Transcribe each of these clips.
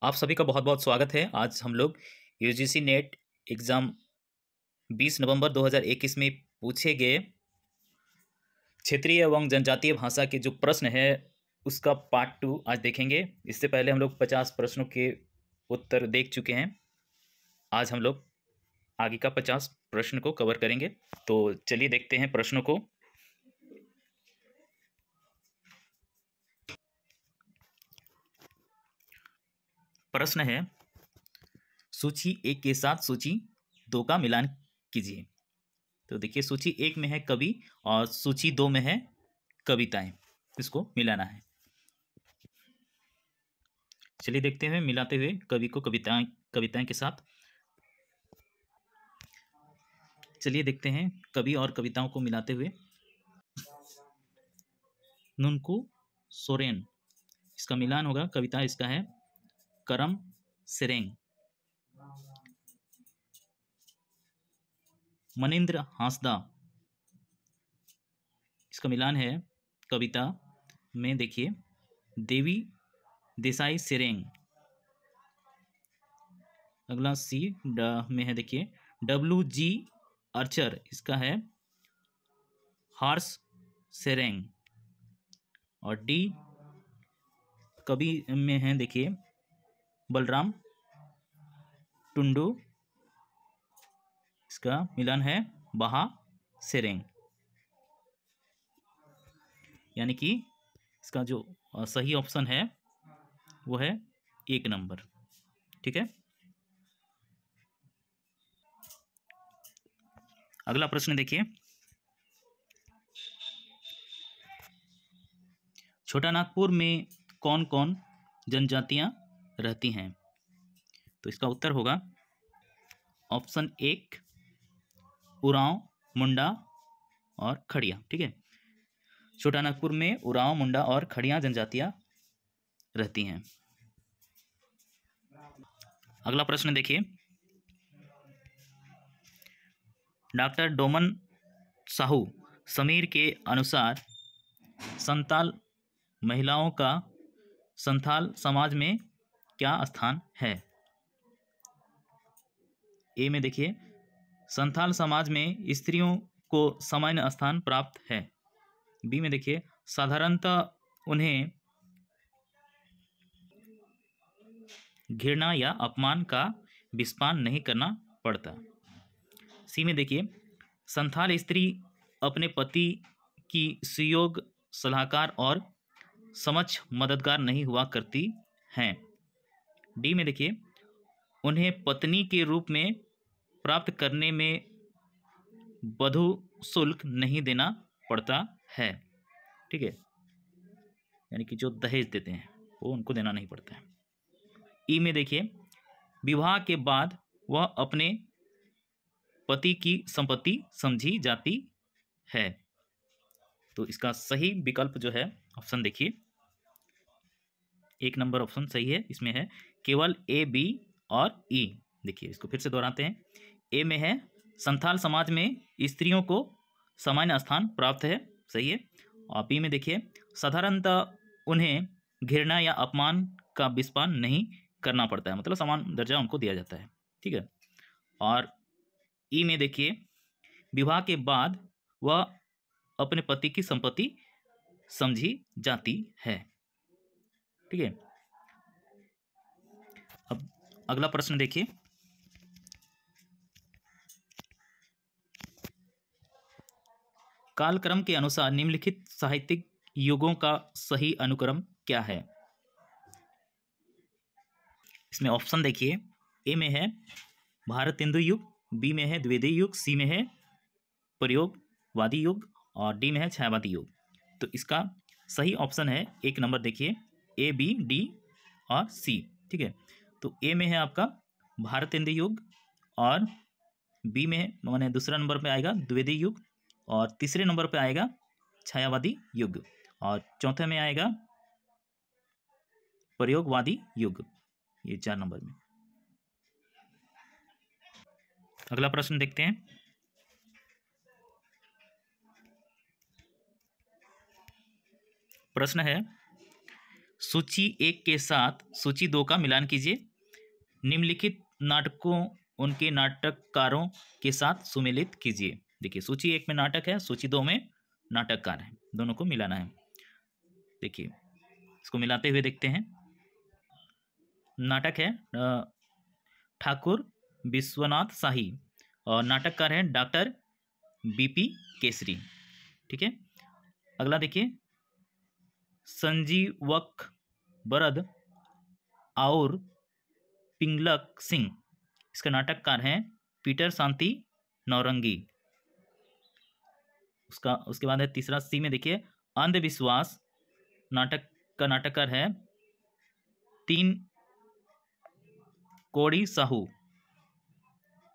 आप सभी का बहुत-बहुत स्वागत है। आज हम लोग यूजीसी नेट एग्ज़ाम 20 नवंबर 2021 में पूछे गए क्षेत्रीय एवं जनजातीय भाषा के जो प्रश्न है, उसका पार्ट 2 आज देखेंगे। इससे पहले हम लोग 50 प्रश्नों के उत्तर देख चुके हैं। आज हम लोग आगे का 50 प्रश्न को कवर करेंगे। तो चलिए देखते हैं प्रश्नों को। प्रश्न है, सूची 1 के साथ सूची 2 का मिलान कीजिए। तो देखिए, सूची 1 में है कवि और सूची 2 में है कविताएं। इसको मिलाना है। चलिए देखते हैं मिलाते हुए कवि को कविताएं के साथ। चलिए देखते हैं कवि और कविताओं को मिलाते हुए। नुनकू सोरेन, इसका मिलान होगा। कविता इसका है करम सेरेंग। मनिंद्र हांसदा, इसका मिलान है कविता में देखिए देवी देसाई सेरेंग। अगला सी में है देखिए WG आर्चर, इसका है हार्स सेरेंग। और डी कवि में है देखिए बलराम टुंडू, इसका मिलान है बहा सेरेंग। यानी कि इसका जो सही ऑप्शन है वो है 1 नंबर। ठीक है। अगला प्रश्न देखिए, छोटा नागपुर में कौन कौन जनजातियां रहती हैं? तो इसका उत्तर होगा ऑप्शन 1 उरांव, मुंडा और खड़िया। ठीक है। छोटा नागपुर में उरांव, मुंडा और खड़िया जनजातियां रहती हैं। अगला प्रश्न देखिए, डॉक्टर डोमन साहू समीर के अनुसार संताल महिलाओं का संथाल समाज में क्या स्थान है? ए में देखिए संथाल समाज में स्त्रियों को सामान्य स्थान प्राप्त है। बी में देखिए साधारणतः उन्हें घृणा या अपमान का विस्पान नहीं करना पड़ता। सी में देखिए संथाल स्त्री अपने पति की सुयोग सलाहकार और समझ मददगार नहीं हुआ करती हैं। डी में देखिए उन्हें पत्नी के रूप में प्राप्त करने में वधू शुल्क नहीं देना पड़ता है। ठीक है। यानी कि जो दहेज देते हैं वो उनको देना नहीं पड़ता है। ई में देखिए विवाह के बाद वह अपने पति की संपत्ति समझी जाती है। तो इसका सही विकल्प जो है ऑप्शन देखिए 1 नंबर ऑप्शन सही है। इसमें है केवल ए, बी और ई। देखिए इसको फिर से दोहराते हैं। ए में है संथाल समाज में स्त्रियों को सामान्य स्थान प्राप्त है, सही है। और बी में देखिए साधारणतः उन्हें घृणा या अपमान का विस्पान नहीं करना पड़ता है, मतलब समान दर्जा उनको दिया जाता है। ठीक है। और ई में देखिए विवाह के बाद वह अपने पति की संपत्ति समझी जाती है। ठीक है। अब अगला प्रश्न देखिए, कालक्रम के अनुसार निम्नलिखित साहित्यिक युगों का सही अनुक्रम क्या है? इसमें ऑप्शन देखिए ए में है भारत हिंदू युग, बी में है द्विवेदी युग, सी में है प्रयोगवादी युग और डी में है छायावादी युग। तो इसका सही ऑप्शन है 1 नंबर देखिए ए, बी, डी और सी। ठीक है। तो ए में है आपका भारत हिंदू युग और बी में माने दूसरा नंबर पे आएगा द्विवेदी युग और तीसरे नंबर पे आएगा छायावादी युग और चौथे में आएगा प्रयोगवादी युग, ये 4 नंबर में। अगला प्रश्न देखते हैं, प्रश्न है सूची 1 के साथ सूची 2 का मिलान कीजिए। निम्नलिखित नाटकों उनके नाटककारों के साथ सुमेलित कीजिए। देखिए सूची 1 में नाटक है, सूची 2 में नाटककार है, दोनों को मिलाना है। देखिए इसको मिलाते हुए देखते हैं। नाटक है ठाकुर विश्वनाथ शाही और नाटककार है डॉक्टर बीपी केसरी। ठीक है, अगला देखिए संजीवक बरद और पिंगलक सिंह, इसका नाटककार हैं पीटर शांति नौरंगी। उसके बाद है तीसरा सी में देखिए अंधविश्वास, नाटक का नाटककार है तीन कोड़ी साहू।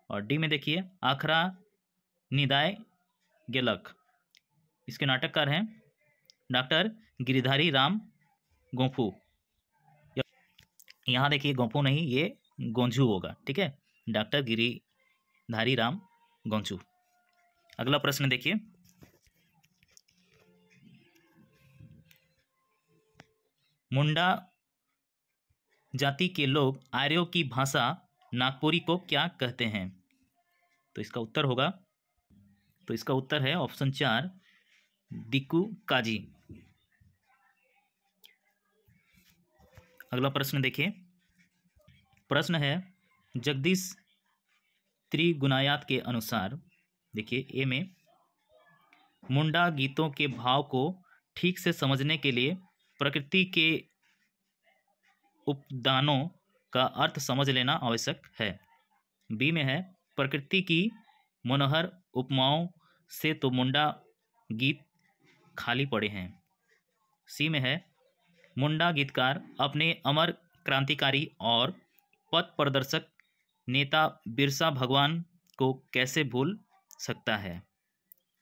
और डी में देखिए आखरा निदाय गेलक, इसके नाटककार हैं डॉक्टर गिरिधारी राम गोंफू। यहाँ देखिए गोंफू नहीं, ये गोंझू होगा। ठीक है, डॉक्टर गिरिधारी राम गोंझू। अगला प्रश्न देखिए मुंडा जाति के लोग आर्यों की भाषा नागपुरी को क्या कहते हैं? तो इसका उत्तर है ऑप्शन 4 दिक्कू काजी। अगला प्रश्न देखिए, प्रश्न है जगदीश त्रिगुणायात के अनुसार, देखिए ए में मुंडा गीतों के भाव को ठीक से समझने के लिए प्रकृति के उपदानों का अर्थ समझ लेना आवश्यक है। बी में है प्रकृति की मनोहर उपमाओं से तो मुंडा गीत खाली पड़े हैं। सी में है मुंडा गीतकार अपने अमर क्रांतिकारी और पथ प्रदर्शक नेता बिरसा भगवान को कैसे भूल सकता है।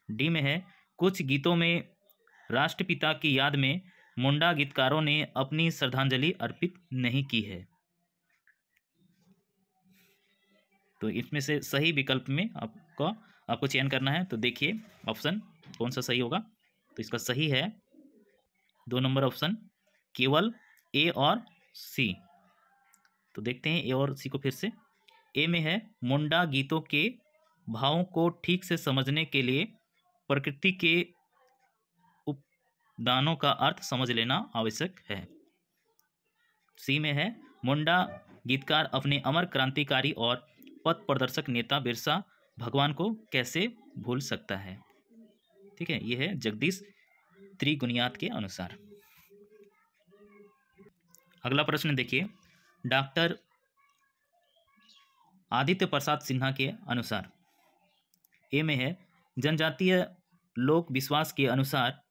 डी में है कुछ गीतों में राष्ट्रपिता की याद में मुंडा गीतकारों ने अपनी श्रद्धांजलि अर्पित नहीं की है। तो इसमें से सही विकल्प में आपको चयन करना है। तो देखिए ऑप्शन कौन सा सही होगा। तो इसका सही है 2 नंबर ऑप्शन, केवल ए और सी। तो देखते हैं ए और सी को फिर से। ए में है मुंडा गीतों के भावों को ठीक से समझने के लिए प्रकृति के उपदानों का अर्थ समझ लेना आवश्यक है। सी में है मुंडा गीतकार अपने अमर क्रांतिकारी और पथ प्रदर्शक नेता बिरसा भगवान को कैसे भूल सकता है। ठीक है, यह है जगदीश त्रिगुणायात के अनुसार। अगला प्रश्न देखिए डॉक्टर आदित्य प्रसाद सिन्हा के अनुसार, ए में है जनजातीय लोक विश्वास के अनुसार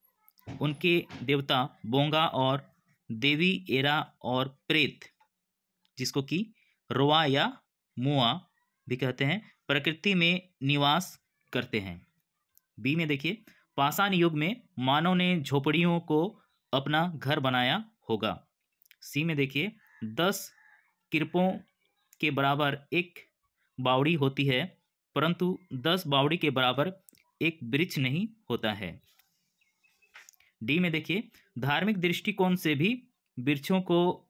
उनके देवता बोंगा और देवी एरा और प्रेत, जिसको कि रोआ या मुआ भी कहते हैं, प्रकृति में निवास करते हैं। बी में देखिए पाषाण युग में मानव ने झोपड़ियों को अपना घर बनाया होगा। सी में देखिए 10 किरपों के बराबर एक बावड़ी होती है, परंतु 10 बावड़ी के बराबर एक वृक्ष नहीं होता है। डी में देखिए धार्मिक दृष्टिकोण से भी वृक्षों को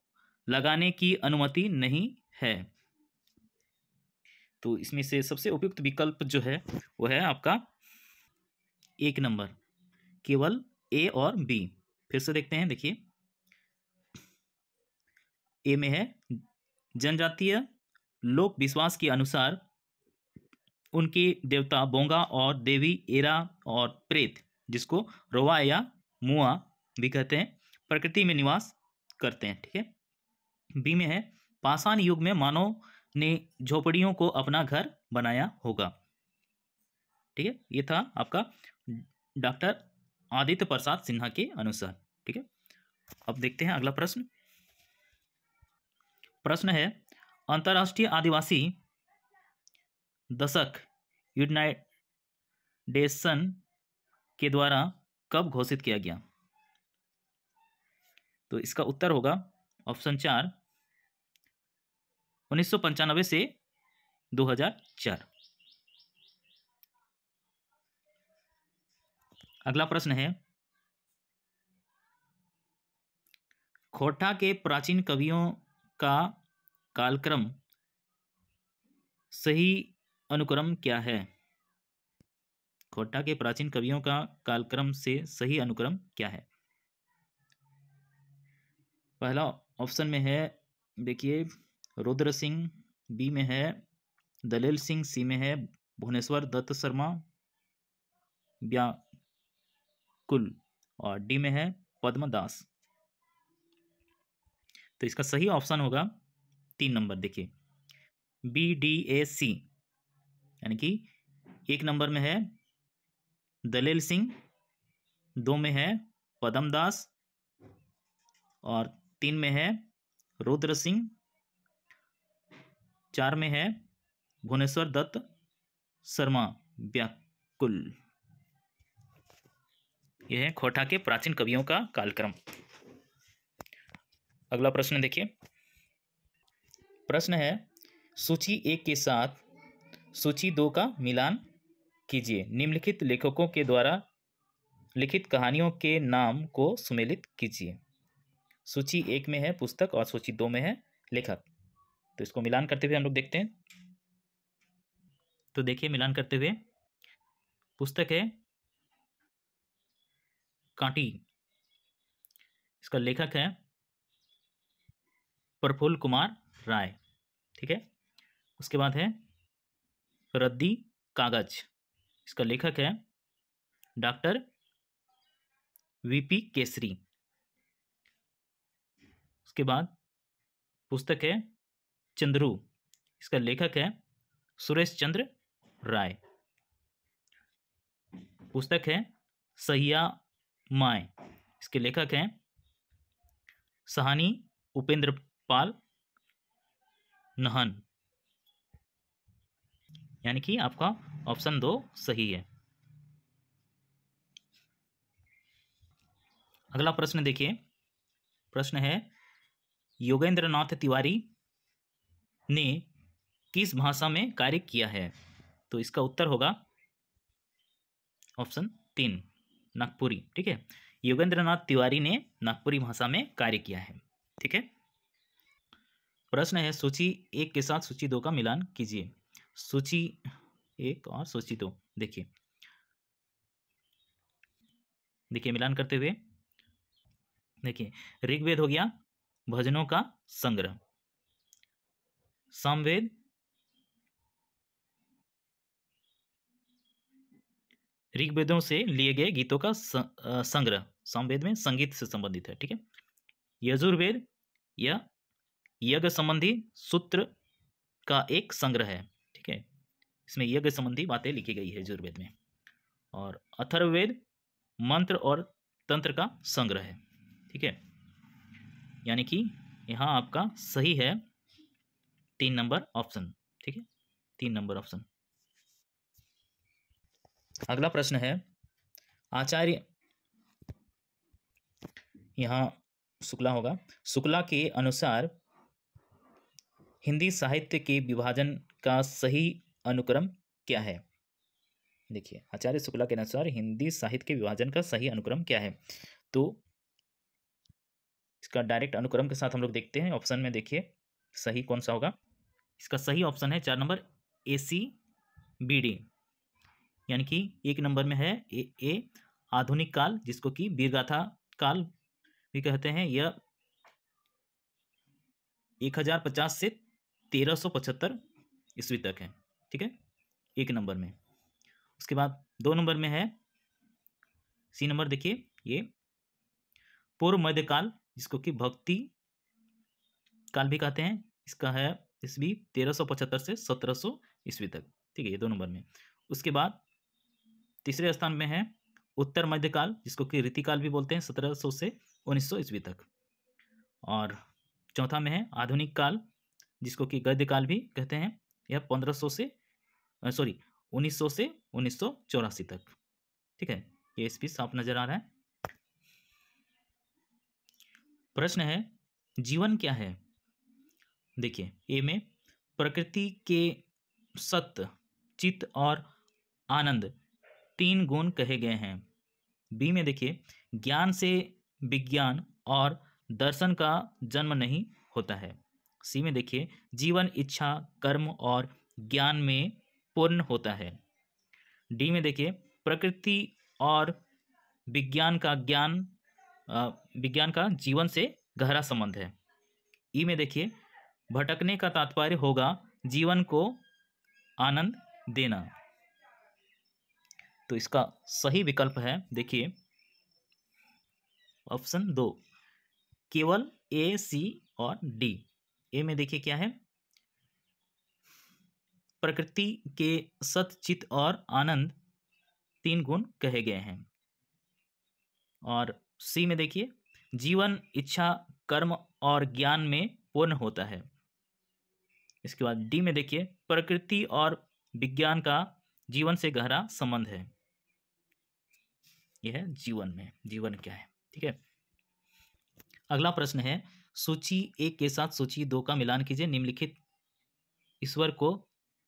लगाने की अनुमति नहीं है। तो इसमें से सबसे उपयुक्त विकल्प जो है वो है आपका 1 नंबर, केवल ए और बी। फिर से देखते हैं, देखिए ए में है जनजातीय लोक विश्वास के अनुसार उनके देवता बोंगा और देवी एरा और प्रेत, जिसको रोवा या मुआ भी कहते हैं, प्रकृति में निवास करते हैं। ठीक है। बी में है पाषाण युग में मानव ने झोपड़ियों को अपना घर बनाया होगा। ठीक है, ये था आपका डॉक्टर आदित्य प्रसाद सिन्हा के अनुसार। ठीक है, अब देखते हैं अगला प्रश्न। प्रश्न है अंतर्राष्ट्रीय आदिवासी दशक यूनाइटेड नेशन के द्वारा कब घोषित किया गया? तो इसका उत्तर होगा ऑप्शन 4 1995 से 2004। अगला प्रश्न है खोटा के प्राचीन कवियों का कालक्रम सही अनुक्रम क्या है? खोटा के प्राचीन कवियों का कालक्रम से सही अनुक्रम क्या है? पहला ऑप्शन में है, देखिए, रुद्र सिंह, बी में है दलेल सिंह, सी में है भुवनेश्वर दत्त शर्मा व्याकुल, और डी में है पद्मदास। तो इसका सही ऑप्शन होगा 3 नंबर, देखिए BDAC, यानी कि 1 नंबर में है दलेल सिंह, 2 में है पद्मदास, और 3 में है रुद्र सिंह, 4 में है भुवनेश्वर दत्त शर्मा व्याकुल। यह है खोटा के प्राचीन कवियों का कालक्रम। अगला प्रश्न देखिए। प्रश्न है, सूची 1 के साथ सूची 2 का मिलान कीजिए। निम्नलिखित लेखकों के द्वारा लिखित कहानियों के नाम को सुमेलित कीजिए। सूची 1 में है पुस्तक और सूची 2 में है लेखक। तो इसको मिलान करते हुए हम लोग देखते हैं। तो देखिए, मिलान करते हुए, पुस्तक है कांटी, इसका लेखक है प्रफुल्ल कुमार राय, ठीक है। उसके बाद है रद्दी कागज, इसका लेखक है डॉक्टर VP केसरी। उसके बाद पुस्तक है चंद्रू, इसका लेखक है सुरेश चंद्र राय। पुस्तक है सहिया माय, इसके लेखक हैं सहानी उपेंद्र पाल नहन, यानी कि आपका ऑप्शन 2 सही है। अगला प्रश्न देखिए। प्रश्न है, योगेंद्र नाथ तिवारी ने किस भाषा में कार्य किया है? तो इसका उत्तर होगा ऑप्शन 3 नागपुरी, ठीक है। योगेंद्र नाथ तिवारी ने नागपुरी भाषा में कार्य किया है, ठीक है। प्रश्न है, सूची 1 के साथ सूची 2 का मिलान कीजिए। सूची 1 और सूची 2, देखिए मिलान करते हुए, देखिए ऋग्वेद हो गया भजनों का संग्रह, सामवेद ऋग्वेदों से लिए गए गीतों का संग्रह, सामवेद में संगीत से संबंधित है, ठीक है। यजुर्वेद या यज्ञ संबंधी सूत्र का एक संग्रह है, ठीक है। इसमें यज्ञ संबंधी बातें लिखी गई है यजुर्वेद में। और अथर्ववेद मंत्र और तंत्र का संग्रह है, ठीक है। यानी कि यहाँ आपका सही है 3 नंबर ऑप्शन, ठीक है, 3 नंबर ऑप्शन। अगला प्रश्न है, आचार्य, यहाँ शुक्ला होगा, शुक्ला के अनुसार हिंदी साहित्य के विभाजन का सही अनुक्रम क्या है? देखिए, आचार्य शुक्ला के अनुसार हिंदी साहित्य के विभाजन का सही अनुक्रम क्या है? तो इसका डायरेक्ट अनुक्रम के साथ हम लोग देखते हैं। ऑप्शन में देखिए सही कौन सा होगा। इसका सही ऑप्शन है 4 नंबर ACBD, यानी कि 1 नंबर में है ए आधुनिक काल, जिसको कि वीरगाथा काल भी कहते हैं। यह 1050 से 1375 ईस्वी तक है, ठीक है, 1 नंबर में। उसके बाद 2 नंबर में है C नंबर, देखिए ये पूर्व मध्यकाल, जिसको कि भक्ति काल भी कहते हैं। इसका है ईस्वी 1375 से 1700 ईस्वी तक, ठीक है, ये 2 नंबर में। उसके बाद तीसरे स्थान में है उत्तर मध्यकाल, जिसको कि रीतिकाल भी बोलते हैं, 1700 से 1900 ईस्वी तक। और चौथा में है आधुनिक काल, जिसको कि गद्यकाल भी कहते हैं। यह 1900 से 1984 तक, ठीक है। ये ईस्वी साफ नजर आ रहा है। प्रश्न है, जीवन क्या है? देखिए, ए में प्रकृति के सत्य, चित्त और आनंद 3 गुण कहे गए हैं। बी में देखिए ज्ञान से विज्ञान और दर्शन का जन्म नहीं होता है। सी में देखिए, जीवन इच्छा, कर्म और ज्ञान में पूर्ण होता है। डी में देखिए, प्रकृति और विज्ञान का विज्ञान का जीवन से गहरा संबंध है। ई में देखिए, भटकने का तात्पर्य होगा जीवन को आनंद देना। तो इसका सही विकल्प है देखिए ऑप्शन 2, केवल ए, सी और डी। ए में देखिए क्या है, प्रकृति के सत, चित और आनंद 3 गुण कहे गए हैं। और सी में देखिए, जीवन इच्छा, कर्म और ज्ञान में पूर्ण होता है। इसके बाद डी में देखिए, प्रकृति और विज्ञान का जीवन से गहरा संबंध है। यह है जीवन में, जीवन क्या है। ठीक है, अगला प्रश्न है, सूची 1 के साथ सूची 2 का मिलान कीजिए, निम्नलिखित ईश्वर को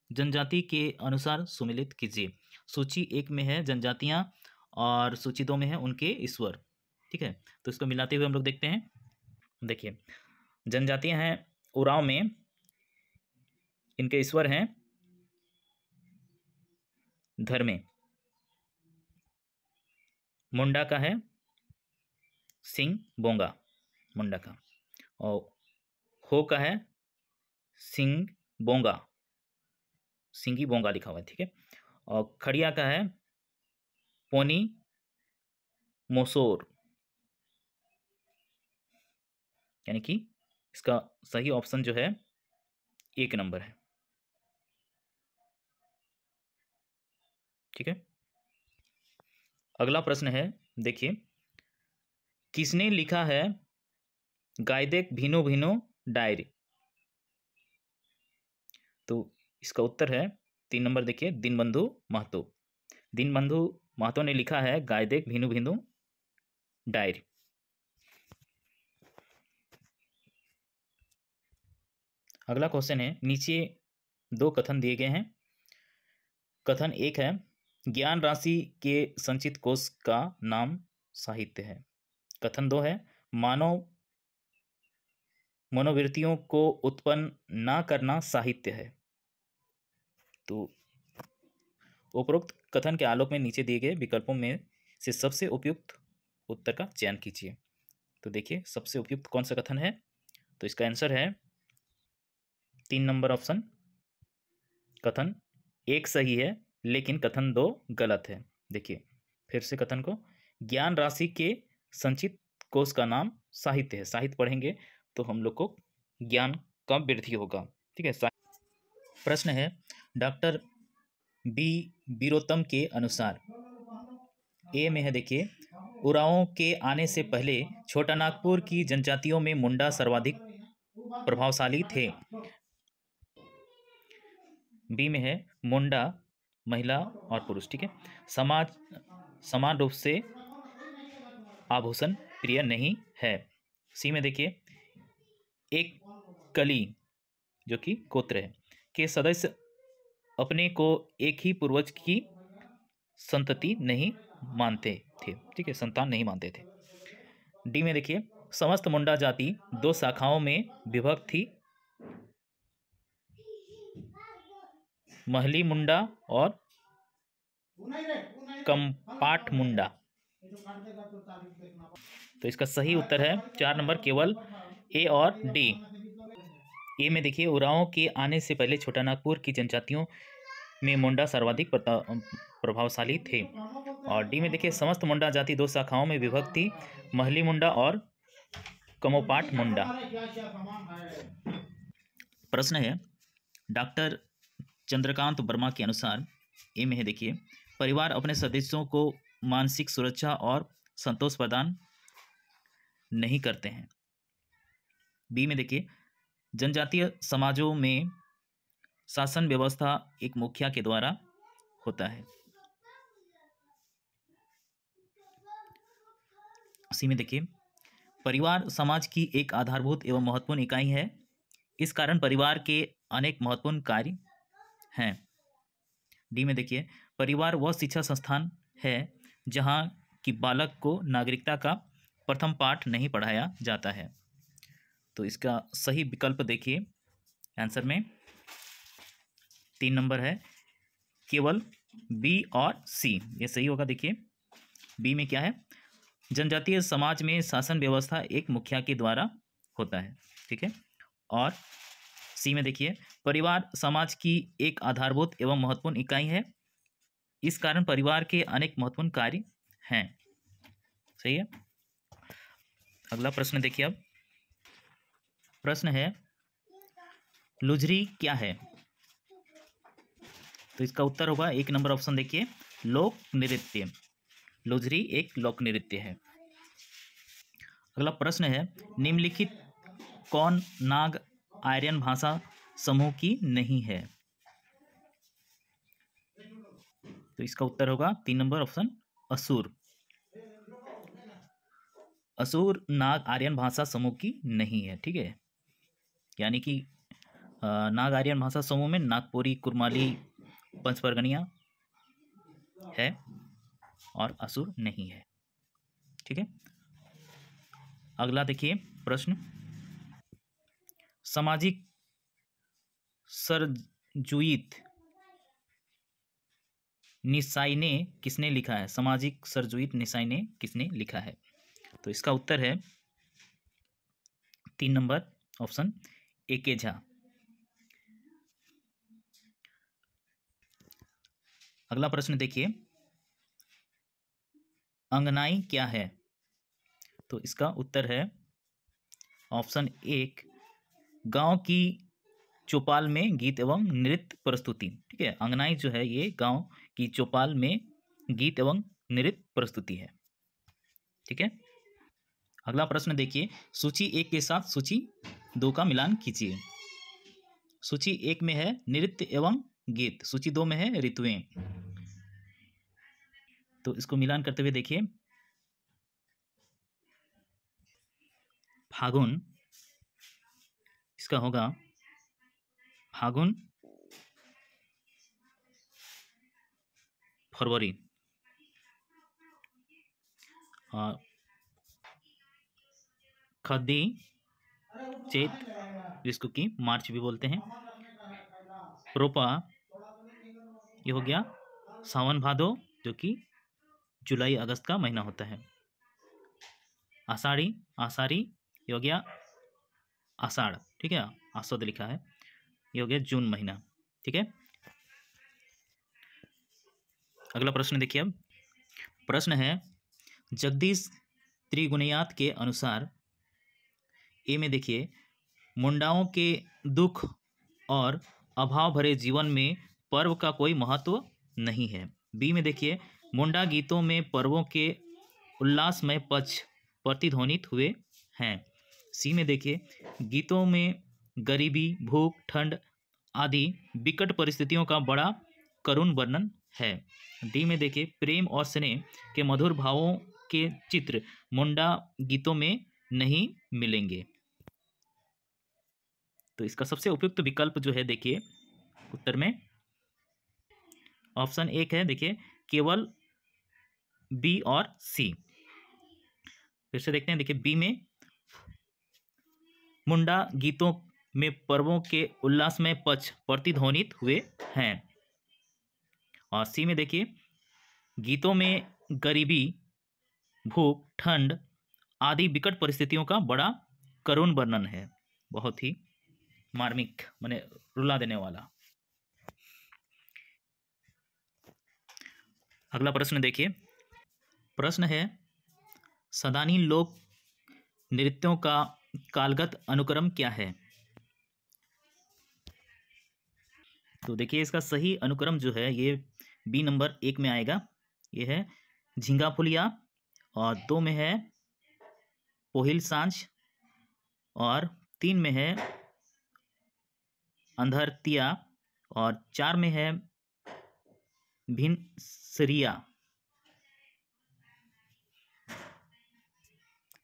जनजाति के अनुसार सुमेलित कीजिए। सूची 1 में है जनजातियां और सूची 2 में है उनके ईश्वर। ठीक है, तो इसको मिलाते हुए हम लोग देखते हैं। देखिए, जनजातियां हैं उरांव में, इनके ईश्वर हैं धर्मे। मुंडा का है सिंह बोंगा, मुंडा का। और हो का है सिंह बोंगा, सिंगी बोंगा लिखा हुआ है। ठीक है, और खड़िया का है पोनी मोसोर, यानी कि इसका सही ऑप्शन जो है 1 नंबर है। ठीक है, अगला प्रश्न है देखिए, किसने लिखा है गायदेक भीनो भीनो डायरी? तो इसका उत्तर है 3 नंबर देखिए, दीनबंधु महतो। दीनबंधु महतो ने लिखा है गायदेक भीनु भीनु डायरी। अगला क्वेश्चन है, नीचे 2 कथन दिए गए हैं। कथन 1 है, ज्ञान राशि के संचित कोष का नाम साहित्य है। कथन 2 है, मानव मनोवृत्तियों को उत्पन्न ना करना साहित्य है। तो उपरोक्त कथन के आलोक में नीचे दिए गए विकल्पों में से सबसे उपयुक्त उत्तर का चयन कीजिए। तो देखिए, सबसे उपयुक्त कौन सा कथन है, तो इसका आंसर है 3 नंबर ऑप्शन। कथन 1 सही है, लेकिन कथन 2 गलत है। देखिए फिर से कथन को, ज्ञान राशि के संचित कोष का नाम साहित्य है। साहित्य पढ़ेंगे तो हम लोग को ज्ञान का वृद्धि होगा। ठीक है, प्रश्न है, डॉक्टर बी वीरोत्तम के अनुसार, ए में है देखिए, उरांवों के आने से पहले छोटा नागपुर की जनजातियों में मुंडा सर्वाधिक प्रभावशाली थे। बी में है मुंडा महिला और पुरुष। ठीक है, समान रूप से आभूषण प्रिय नहीं है। सी में देखिए, एक कली जो कि गोत्र है के सदस्य अपने को एक ही पूर्वज की संतति नहीं मानते थे। ठीक है, संतान नहीं मानते थे। डी में देखिए, समस्त मुंडा जाति 2 शाखाओं में विभक्त थी, महली मुंडा और कंपाट मुंडा। तो इसका सही उत्तर है 4 नंबर, केवल ए और डी। ए में देखिए, उरांवों के आने से पहले छोटा नागपुर की जनजातियों में मुंडा सर्वाधिक प्रभावशाली थे। और डी में देखिए, समस्त मुंडा जाति 2 शाखाओं में विभक्त थी, महली मुंडा और कमोपाट मुंडा। प्रश्न है, डॉक्टर चंद्रकांत वर्मा के अनुसार, ए में है देखिए, परिवार अपने सदस्यों को मानसिक सुरक्षा और संतोष प्रदान नहीं करते हैं। बी में देखिए, जनजातीय समाजों में शासन व्यवस्था एक मुखिया के द्वारा होता है। सी में देखिए, परिवार समाज की एक आधारभूत एवं महत्वपूर्ण इकाई है, इस कारण परिवार के अनेक महत्वपूर्ण कार्य हैं। डी में देखिए, परिवार वह शिक्षा संस्थान है जहाँ की बालक को नागरिकता का प्रथम पाठ नहीं पढ़ाया जाता है। तो इसका सही विकल्प देखिए आंसर में 3 नंबर है, केवल बी और सी, ये सही होगा। देखिए बी में क्या है, जनजातीय समाज में शासन व्यवस्था एक मुखिया के द्वारा होता है, ठीक है। और सी में देखिए, परिवार समाज की एक आधारभूत एवं महत्वपूर्ण इकाई है, इस कारण परिवार के अनेक महत्वपूर्ण कार्य हैं, सही है। अगला प्रश्न देखिए, अब प्रश्न है लुझरी क्या है। तो इसका उत्तर होगा 1 नंबर ऑप्शन देखिए, लोक नृत्य। लुझरी एक लोक नृत्य है। अगला प्रश्न है, निम्नलिखित कौन नाग आर्यन भाषा समूह की नहीं है। तो इसका उत्तर होगा 3 नंबर ऑप्शन, असुर। असुर नाग आर्यन भाषा समूह की नहीं है, ठीक है। यानी कि नाग आर्यन भाषा समूह में नागपुरी, कुरमाली, पंचपरगनिया है और असुर नहीं है, ठीक है। अगला देखिए प्रश्न, सामाजिक सरजुइत निसाई ने किसने लिखा है। सामाजिक सरजुइत निसाई ने किसने लिखा है। तो इसका उत्तर है 3 नंबर ऑप्शन, एके झा। अगला प्रश्न देखिए, अंगनाई क्या है। तो इसका उत्तर है ऑप्शन 1, गांव की चौपाल में गीत एवं नृत्य प्रस्तुति, ठीक है। अंगनाई जो है ये गांव की चौपाल में गीत एवं नृत्य प्रस्तुति है, ठीक है। अगला प्रश्न देखिए, सूची 1 के साथ सूची 2 का मिलान कीजिए। सूची 1 में है नृत्य एवं गीत, सूची 2 में है ऋतुएं। तो इसको मिलान करते हुए देखिए, फागुन, इसका होगा फागुन, फरवरी, और खद्दी, चैत, जिसको कि मार्च भी बोलते हैं। प्रोपा, ये हो गया सावन भादो, जो कि जुलाई अगस्त का महीना होता है। आषाढ़ी, आषाढ़ी, ये हो गया आषाढ़, ठीक है, आषाढ़ लिखा है, ये हो गया जून महीना, ठीक है। अगला प्रश्न देखिए, अब प्रश्न है, जगदीश त्रिगुणियात के अनुसार, ए में देखिए, मुंडाओं के दुख और अभाव भरे जीवन में पर्व का कोई महत्व नहीं है। बी में देखिए, मुंडा गीतों में पर्वों के उल्लासमय पक्ष प्रतिध्वनित हुए हैं। सी में देखिए, गीतों में गरीबी, भूख, ठंड आदि विकट परिस्थितियों का बड़ा करुण वर्णन है। डी में देखिए, प्रेम और स्नेह के मधुर भावों के चित्र मुंडा गीतों में नहीं मिलेंगे। तो इसका सबसे उपयुक्त विकल्प जो है देखिए उत्तर में ऑप्शन 1 है, देखिए केवल बी और सी। फिर से देखते हैं, देखिए बी में मुंडा गीतों में पर्वों के उल्लासमय पक्ष प्रतिध्वनित हुए हैं, और सी में देखिए गीतों में गरीबी, भूख, ठंड आदि विकट परिस्थितियों का बड़ा करुण वर्णन है, बहुत ही मार्मिक, माने रुला देने वाला। अगला प्रश्न देखिए, प्रश्न है, सदानी लोक नृत्यों का कालगत अनुक्रम क्या है। तो देखिए इसका सही अनुक्रम जो है ये बी नंबर 1 में आएगा, ये है झिंगा फुलिया, और 2 में है पोहिल सांझ, और 3 में है अंधरतिया, और 4 में है भिनसरिया।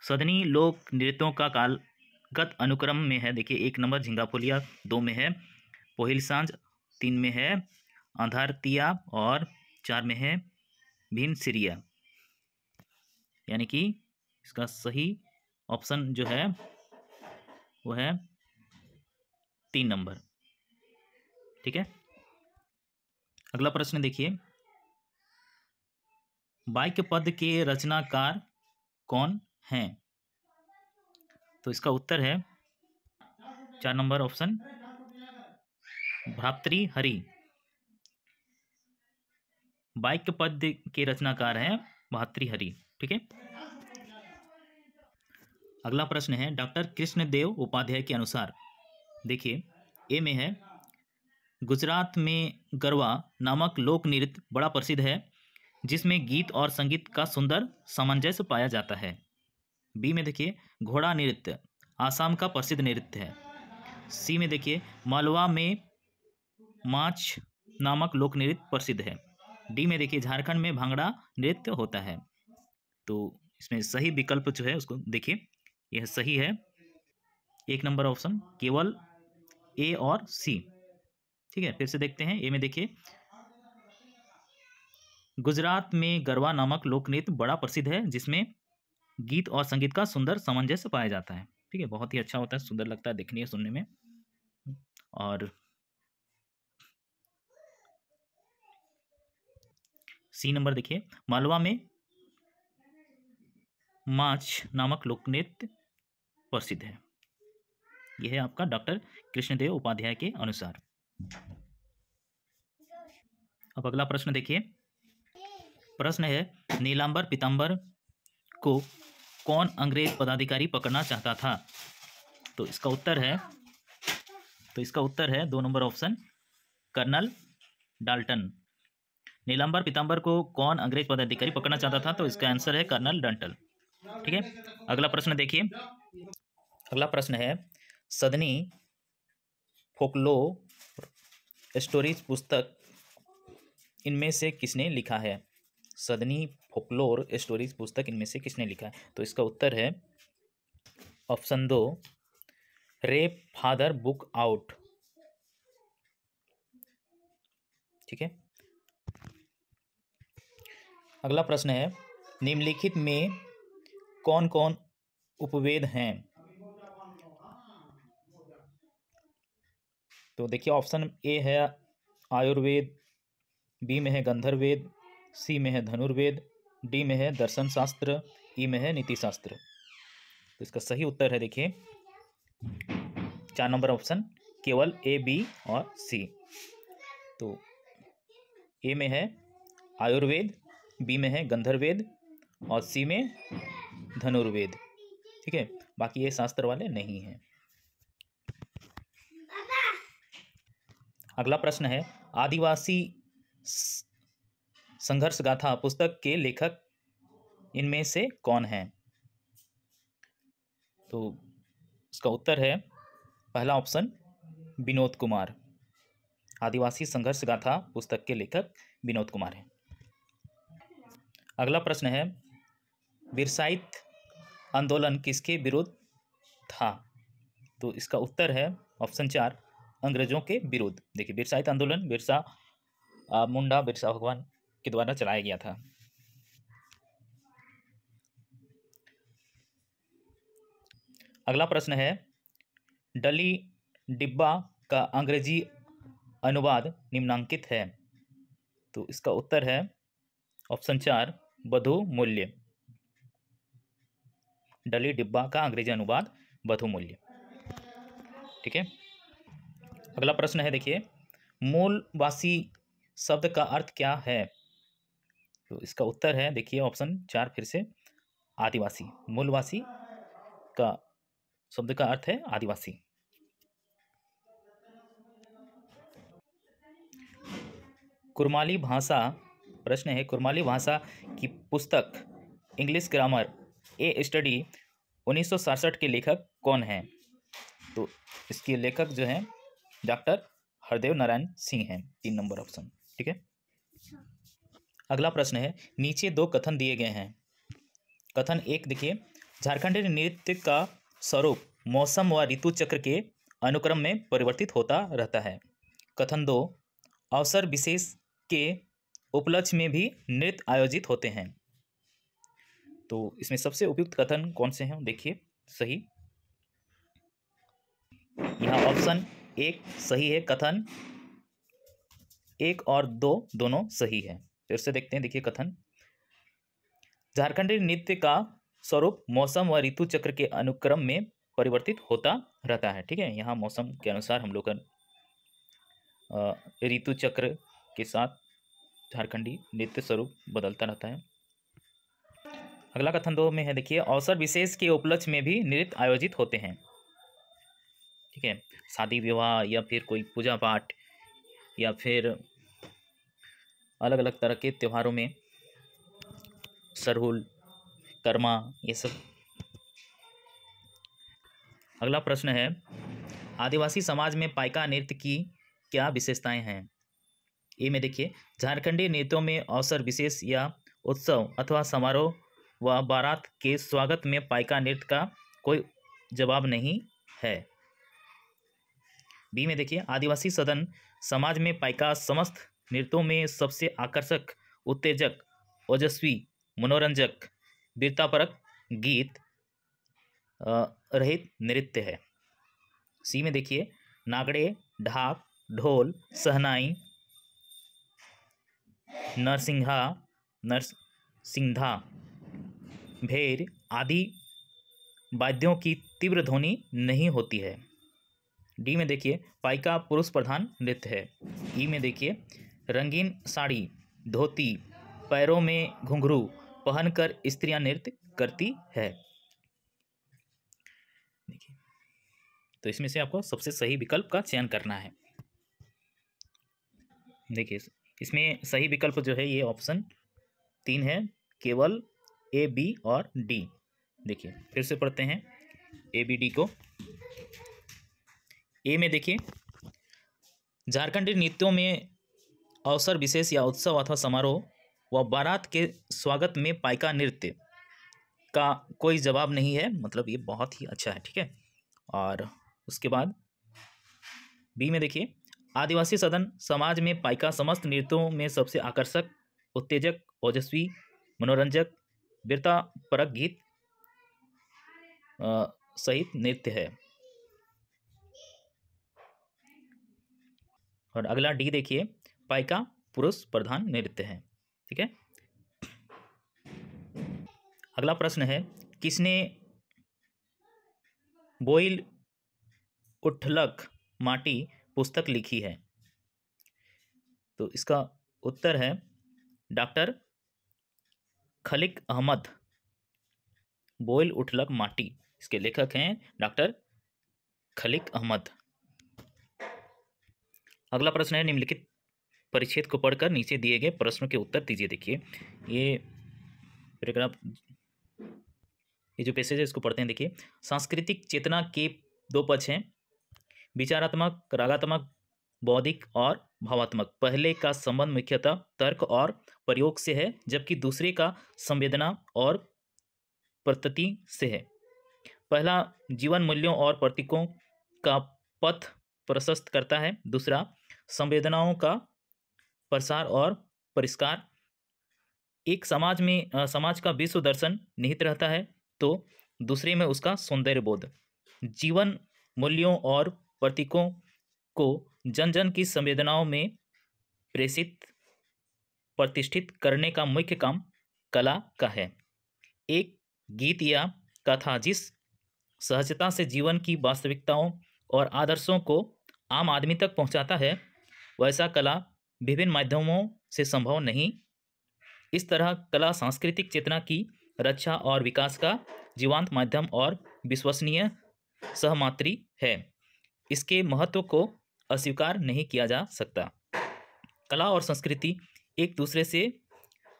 सदनी लोक नृत्यों का कालगत अनुक्रम में है, देखिए 1 नंबर झिंगा फुलिया, 2 में है पोहिल सांझ, 3 में है अंधारतिया, और 4 में है भिनसरिया। यानी कि इसका सही ऑप्शन जो है वो है 3 नंबर। ठीक है, अगला प्रश्न देखिए, वाक्य पद के रचनाकार कौन हैं? तो इसका उत्तर है 4 नंबर ऑप्शन, भर्तृहरि। वाक्य पद के रचनाकार हैं भर्तृहरि। ठीक है, अगला प्रश्न है, डॉक्टर कृष्णदेव उपाध्याय के अनुसार, देखिए ए में है, गुजरात में गरबा नामक लोक नृत्य बड़ा प्रसिद्ध है जिसमें गीत और संगीत का सुंदर सामंजस्य पाया जाता है। बी में देखिए, घोड़ा नृत्य आसाम का प्रसिद्ध नृत्य है। सी में देखिए, मालवा में माछ नामक लोक नृत्य प्रसिद्ध है। डी में देखिए, झारखंड में भांगड़ा नृत्य होता है। तो इसमें सही विकल्प जो है उसको देखिए, यह सही है 1 नंबर ऑप्शन, केवल ए और सी। ठीक है, फिर से देखते हैं। ए में देखिए, गुजरात में गरबा नामक लोक नृत्य बड़ा प्रसिद्ध है जिसमें गीत और संगीत का सुंदर सामंजस्य पाया जाता है। ठीक है, बहुत ही अच्छा होता है, सुंदर लगता है देखने सुनने में। और सी नंबर देखिए, मालवा में माछ नामक लोक नृत्य प्रसिद्ध है। यह है आपका डॉक्टर कृष्णदेव उपाध्याय के अनुसार। अब अगला प्रश्न देखिए, प्रश्न है, नीलांबर पीतांबर को कौन अंग्रेज पदाधिकारी पकड़ना चाहता था? तो इसका उत्तर है 2 number option, colonel Dalton. Nilamber Pitamber को कौन अंग्रेज पदाधिकारी पकड़ना चाहता था? तो इसका आंसर है कर्नल डाल्टन। ठीक है, अगला प्रश्न देखिए, अगला प्रश्न है, सदनी फोकलोर स्टोरीज पुस्तक इनमें से किसने लिखा है? सदनी फोकलोर स्टोरीज पुस्तक इनमें से किसने लिखा है? तो इसका उत्तर है ऑप्शन 2, रे फादर बुक आउट। ठीक है, अगला प्रश्न है, निम्नलिखित में कौन कौन उपवेद हैं? तो देखिए, ऑप्शन ए है आयुर्वेद, बी में है गंधर्वेद, सी में है धनुर्वेद, डी में है दर्शन शास्त्र, ई में है नीति शास्त्र। तो इसका सही उत्तर है देखिए 4 नंबर ऑप्शन, केवल ए, बी और सी। तो ए में है आयुर्वेद, बी में है गंधर्वेद और सी में धनुर्वेद। ठीक है, बाकी ये शास्त्र वाले नहीं हैं। अगला प्रश्न है, आदिवासी संघर्ष गाथा पुस्तक के लेखक इनमें से कौन है? तो इसका उत्तर है पहला ऑप्शन, विनोद कुमार। आदिवासी संघर्ष गाथा पुस्तक के लेखक विनोद कुमार हैं। अगला प्रश्न है, बिरसाइत आंदोलन किसके विरुद्ध था? तो इसका उत्तर है ऑप्शन 4, अंग्रेजों के विरुद्ध। देखिए, बिरसाइत आंदोलन बिरसा मुंडा बिरसा भगवान के द्वारा चलाया गया था। अगला प्रश्न है, डली डिब्बा का अंग्रेजी अनुवाद निम्नांकित है। तो इसका उत्तर है ऑप्शन 4, बधु मूल्य। डली डिब्बा का अंग्रेजी अनुवाद बधु मूल्य। ठीक है, अगला प्रश्न है देखिए, मूलवासी शब्द का अर्थ क्या है? तो इसका उत्तर है देखिए ऑप्शन 4 फिर से, आदिवासी। मूलवासी का शब्द का अर्थ है आदिवासी। कुरमाली भाषा, प्रश्न है, कुरमाली भाषा की पुस्तक इंग्लिश ग्रामर ए स्टडी 1967 के लेखक कौन हैं? तो इसके लेखक जो हैं डॉक्टर हरदेव नारायण सिंह हैं। 3 नंबर ऑप्शन। ठीक है, अगला प्रश्न है, नीचे 2 कथन दिए गए हैं। कथन 1 देखिए, झारखंडी नृत्य का स्वरूप मौसम व ऋतु चक्र के अनुक्रम में परिवर्तित होता रहता है। कथन 2, अवसर विशेष के उपलक्ष्य में भी नृत्य आयोजित होते हैं। तो इसमें सबसे उपयुक्त कथन कौन से हैं देखिए सही। यहाँ ऑप्शन 1 सही है, कथन 1 और 2 दोनों सही है। फिर से देखते हैं, देखिए कथन, झारखंडी नृत्य का स्वरूप मौसम व ऋतु चक्र के अनुक्रम में परिवर्तित होता रहता है। ठीक है, यहाँ मौसम के अनुसार हम लोग का ऋतु चक्र के साथ झारखंडी नृत्य स्वरूप बदलता रहता है। अगला कथन 2 में है, देखिए, अवसर विशेष के उपलक्ष्य में भी नृत्य आयोजित होते हैं। ठीक है, शादी विवाह या फिर कोई पूजा पाठ या फिर अलग अलग तरह के त्योहारों में, सरहुल, कर्मा, ये सब। अगला प्रश्न है, आदिवासी समाज में पाइका नृत्य की क्या विशेषताएं हैं। ए में देखिए, झारखंडी नृत्यों में अवसर विशेष या उत्सव अथवा समारोह व बारात के स्वागत में पाइका नृत्य का कोई जवाब नहीं है। बी में देखिए, आदिवासी सदन समाज में पाइका समस्त नृत्यों में सबसे आकर्षक, उत्तेजक, ओजस्वी, मनोरंजक, वीरतापरक गीत रहित नृत्य है। सी में देखिए, नागड़े, ढाक, ढोल, सहनाई, नरसिंधा, भेर आदि वाद्यों की तीव्र ध्वनि नहीं होती है। डी में देखिए, पाइका पुरुष प्रधान नृत्य है। ई में देखिए, रंगीन साड़ी, धोती, पैरों में घुंघरू पहनकर स्त्रियां नृत्य करती है। देखिए, तो इसमें से आपको सबसे सही विकल्प का चयन करना है। देखिए, इसमें सही विकल्प जो है ये ऑप्शन 3 है, केवल ए, बी और डी। देखिए फिर से पढ़ते हैं ए, बी, डी को। ए में देखिए, झारखंडी नृत्यों में अवसर विशेष या उत्सव अथवा समारोह व बारात के स्वागत में पाइका नृत्य का कोई जवाब नहीं है, मतलब ये बहुत ही अच्छा है। ठीक है, और उसके बाद बी में देखिए, आदिवासी सदन समाज में पाइका समस्त नृत्यों में सबसे आकर्षक, उत्तेजक, ओजस्वी, मनोरंजक, वीरतापरक गीत सहित नृत्य है। और अगला डी देखिए, पाइका पुरुष प्रधान नृत्य है। ठीक है, अगला प्रश्न है, किसने बोइल उठलक माटी पुस्तक लिखी है। तो इसका उत्तर है डॉक्टर खलीक अहमद। बोइल उठलक माटी, इसके लेखक हैं डॉक्टर खलीक अहमद। अगला प्रश्न है, निम्नलिखित परिच्छेद को पढ़कर नीचे दिए गए प्रश्नों के उत्तर दीजिए। देखिए ये पैराग्राफ, ये जो पैसेज है इसको पढ़ते हैं। देखिए, सांस्कृतिक चेतना के 2 पक्ष हैं, विचारात्मक, रागात्मक, बौद्धिक और भावात्मक। पहले का संबंध मुख्यतः तर्क और प्रयोग से है, जबकि दूसरे का संवेदना और प्रतीति से है। पहला जीवन मूल्यों और प्रतीकों का पथ प्रशस्त करता है, दूसरा संवेदनाओं का प्रसार और परिष्कार। एक समाज में समाज का विश्व दर्शन निहित रहता है, तो दूसरे में उसका सौंदर्य बोध। जीवन मूल्यों और प्रतीकों को जन जन की संवेदनाओं में प्रेषित प्रतिष्ठित करने का मुख्य काम कला का है। एक गीत या कथा जिस सहजता से जीवन की वास्तविकताओं और आदर्शों को आम आदमी तक पहुंचाता है, वैसा कला विभिन्न माध्यमों से संभव नहीं। इस तरह कला सांस्कृतिक चेतना की रक्षा और विकास का जीवंत माध्यम और विश्वसनीय सहमात्री है। इसके महत्व को अस्वीकार नहीं किया जा सकता। कला और संस्कृति एक दूसरे से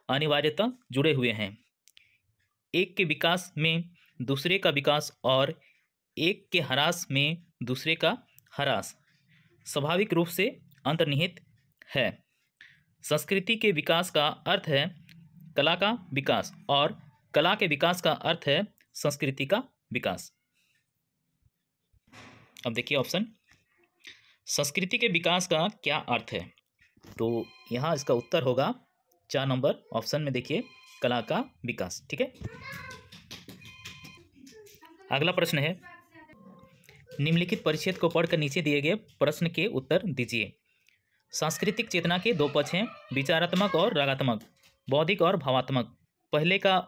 अनिवार्यतः जुड़े हुए हैं। एक के विकास में दूसरे का विकास और एक के ह्रास में दूसरे का ह्रास स्वाभाविक रूप से अंतर्निहित है। संस्कृति के विकास का अर्थ है कला का विकास और कला के विकास का अर्थ है संस्कृति का विकास। अब देखिए ऑप्शन, संस्कृति के विकास का क्या अर्थ है। तो यहाँ इसका उत्तर होगा 4 नंबर ऑप्शन में। देखिए, कला का विकास। ठीक है, अगला प्रश्न है, निम्नलिखित परिच्छेद को पढ़कर नीचे दिए गए प्रश्न के उत्तर दीजिए। सांस्कृतिक चेतना के दो पक्ष हैं, विचारात्मक और रागात्मक, बौद्धिक और भावात्मक। पहले का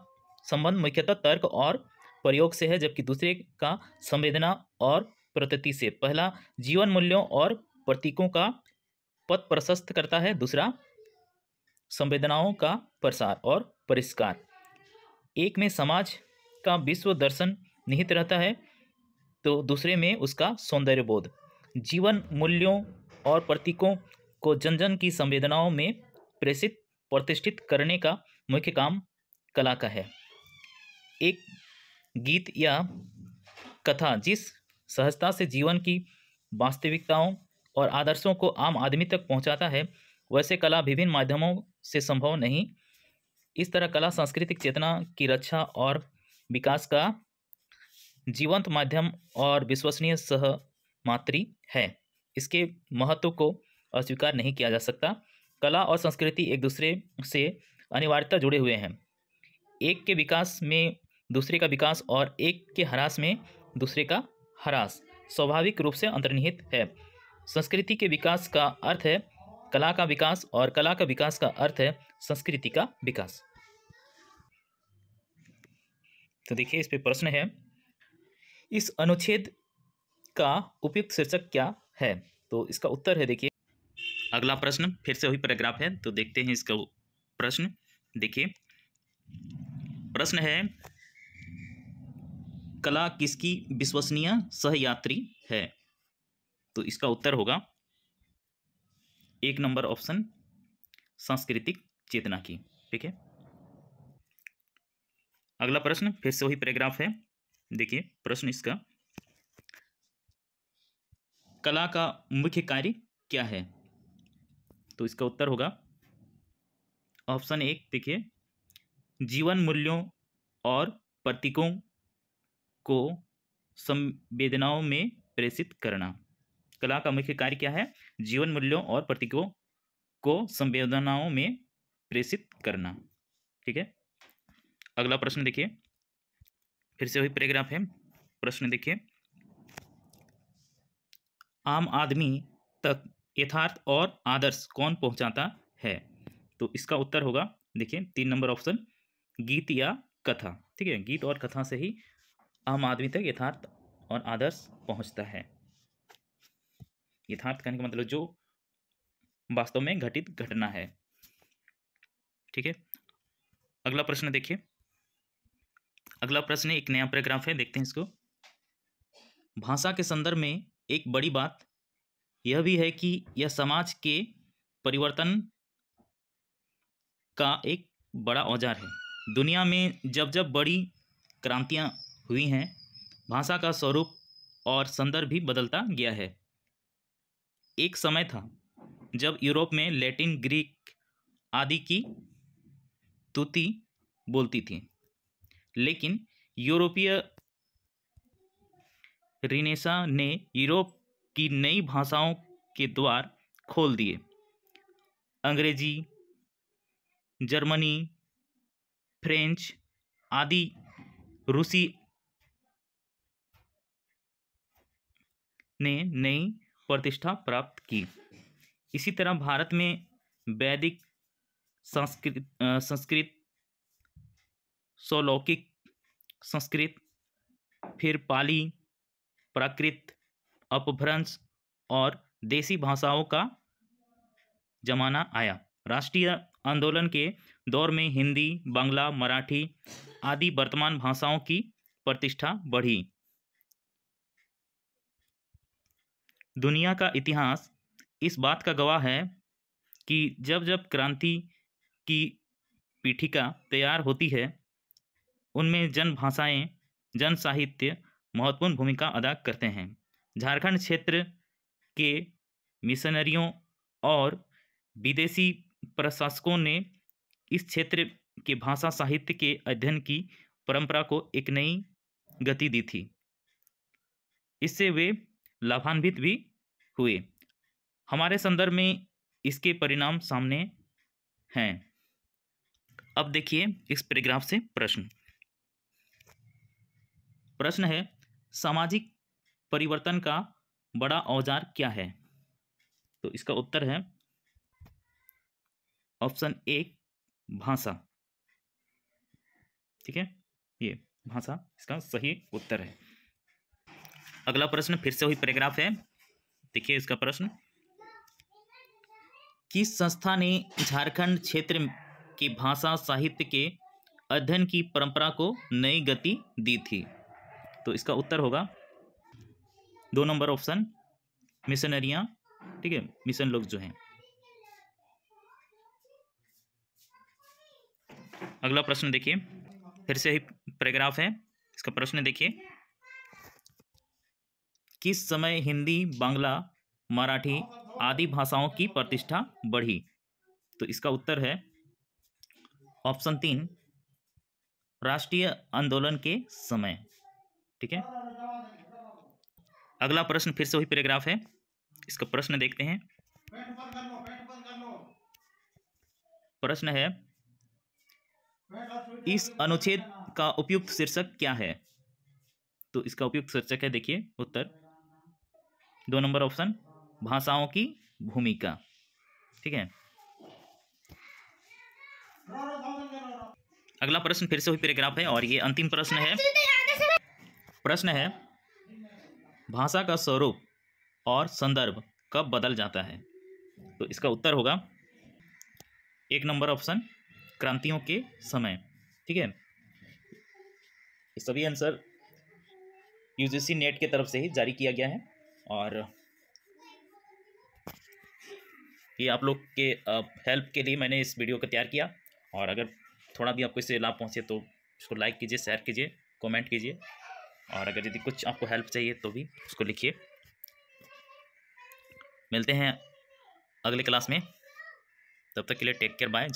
संबंध मुख्यतः तर्क और प्रयोग से है, जबकि दूसरे का संवेदना और प्रतीति से। पहला जीवन मूल्यों और प्रतीकों का पथ प्रशस्त करता है, दूसरा संवेदनाओं का प्रसार और परिष्कार। एक में समाज का विश्व दर्शन निहित रहता है तो दूसरे में उसका सौंदर्य बोध। जीवन मूल्यों और प्रतीकों को जन जन की संवेदनाओं में प्रेषित प्रतिष्ठित करने का मुख्य काम कला का है। एक गीत या कथा जिस सहजता से जीवन की वास्तविकताओं और आदर्शों को आम आदमी तक पहुंचाता है, वैसे कला विभिन्न माध्यमों से संभव नहीं। इस तरह कला सांस्कृतिक चेतना की रक्षा और विकास का जीवंत माध्यम और विश्वसनीय सहमात्री है। इसके महत्व को अस्वीकार नहीं किया जा सकता। कला और संस्कृति एक दूसरे से अनिवार्यता जुड़े हुए हैं। एक के विकास में दूसरे का विकास और एक के ह्रास में दूसरे का ह्रास स्वाभाविक रूप से अंतर्निहित है। संस्कृति के विकास का अर्थ है कला का विकास और कला का विकास का अर्थ है संस्कृति का विकास। तो देखिए, इस पे प्रश्न है, इस अनुच्छेद का उपयुक्त शीर्षक क्या है? तो इसका उत्तर है, देखिए अगला प्रश्न फिर से वही पैराग्राफ है, तो देखते हैं इसका प्रश्न। देखिए प्रश्न है, कला किसकी विश्वसनीय सहयात्री है? तो इसका उत्तर होगा 1 नंबर ऑप्शन, सांस्कृतिक चेतना की। ठीक है, अगला प्रश्न फिर से वही पैराग्राफ है। देखिए प्रश्न इसका, कला का मुख्य कार्य क्या है? तो इसका उत्तर होगा ऑप्शन 1, देखिए जीवन मूल्यों और प्रतीकों को संवेदनाओं में प्रेषित करना। कला का मुख्य कार्य क्या है? जीवन मूल्यों और प्रतीकों को संवेदनाओं में प्रेषित करना। ठीक है, अगला प्रश्न देखिए, फिर से वही पैराग्राफ है। प्रश्न देखिए, आम आदमी तक यथार्थ और आदर्श कौन पहुंचाता है? तो इसका उत्तर होगा, देखिए 3 नंबर ऑप्शन, गीत या कथा। ठीक है, गीत और कथा से ही आम आदमी तक यथार्थ और आदर्श पहुंचता है। यथार्थ कहने का मतलब जो वास्तव में घटित घटना है। ठीक है, अगला प्रश्न देखिए, अगला प्रश्न एक नया पैराग्राफ है, देखते हैं इसको। भाषा के संदर्भ में एक बड़ी बात यह भी है कि यह समाज के परिवर्तन का एक बड़ा औजार है। दुनिया में जब जब बड़ी क्रांतियां हुई हैं, भाषा का स्वरूप और संदर्भ भी बदलता गया है। एक समय था जब यूरोप में लैटिन, ग्रीक आदि की तुति बोलती थी, लेकिन यूरोपीय रिनेसा ने यूरोप की नई भाषाओं के द्वार खोल दिए। अंग्रेजी, जर्मनी, फ्रेंच आदि रूसी ने नई प्रतिष्ठा प्राप्त की। इसी तरह भारत में वैदिक, संस्कृत, सौलौकिक संस्कृत, फिर पाली, प्राकृत, अपभ्रंश और देसी भाषाओं का जमाना आया। राष्ट्रीय आंदोलन के दौर में हिंदी, बांग्ला, मराठी आदि वर्तमान भाषाओं की प्रतिष्ठा बढ़ी। दुनिया का इतिहास इस बात का गवाह है कि जब जब क्रांति की पीठिका तैयार होती है, उनमें जन भाषाएं, जन साहित्य महत्वपूर्ण भूमिका अदा करते हैं। झारखंड क्षेत्र के मिशनरियों और विदेशी प्रशासकों ने इस क्षेत्र के भाषा साहित्य के अध्ययन की परंपरा को एक नई गति दी थी। इससे वे लाभान्वित भी हुए। हमारे संदर्भ में इसके परिणाम सामने हैं। अब देखिए इस पैराग्राफ से प्रश्न है, सामाजिक परिवर्तन का बड़ा औजार क्या है? तो इसका उत्तर है ऑप्शन ए, भाषा। ठीक है, ये भाषा इसका सही उत्तर है। अगला प्रश्न फिर से वही पैराग्राफ है, देखिए इसका प्रश्न, किस संस्था ने झारखंड क्षेत्र की भाषा साहित्य के अध्ययन की परंपरा को नई गति दी थी? तो इसका उत्तर होगा 2 नंबर ऑप्शन, मिशनरियां। ठीक है, मिशन लोग जो हैं। अगला प्रश्न देखिए, फिर से ही पैराग्राफ है, इसका प्रश्न देखिए, किस समय हिंदी, बांग्ला, मराठी आदि भाषाओं की प्रतिष्ठा बढ़ी? तो इसका उत्तर है ऑप्शन 3, राष्ट्रीय आंदोलन के समय। ठीक है, अगला प्रश्न फिर से वही पैराग्राफ है, इसका प्रश्न देखते हैं। प्रश्न है, इस अनुच्छेद का उपयुक्त शीर्षक क्या है? तो इसका उपयुक्त शीर्षक है, देखिए उत्तर 2 नंबर ऑप्शन, भाषाओं की भूमिका। ठीक है, अगला प्रश्न फिर से वही पैराग्राफ है और ये अंतिम प्रश्न है। प्रश्न है, भाषा का स्वरूप और संदर्भ कब बदल जाता है? तो इसका उत्तर होगा 1 नंबर ऑप्शन, क्रांतियों के समय। ठीक है, ये सभी आंसर यूजीसी नेट की तरफ से ही जारी किया गया है और ये आप लोग के हेल्प के लिए मैंने इस वीडियो को तैयार किया। और अगर थोड़ा भी आपको इससे लाभ पहुंचे तो इसको लाइक कीजिए, शेयर कीजिए, कमेंट कीजिए, और अगर यदि कुछ आपको हेल्प चाहिए तो भी उसको लिखिए। मिलते हैं अगले क्लास में, तब तक के लिए टेक केयर, बाय।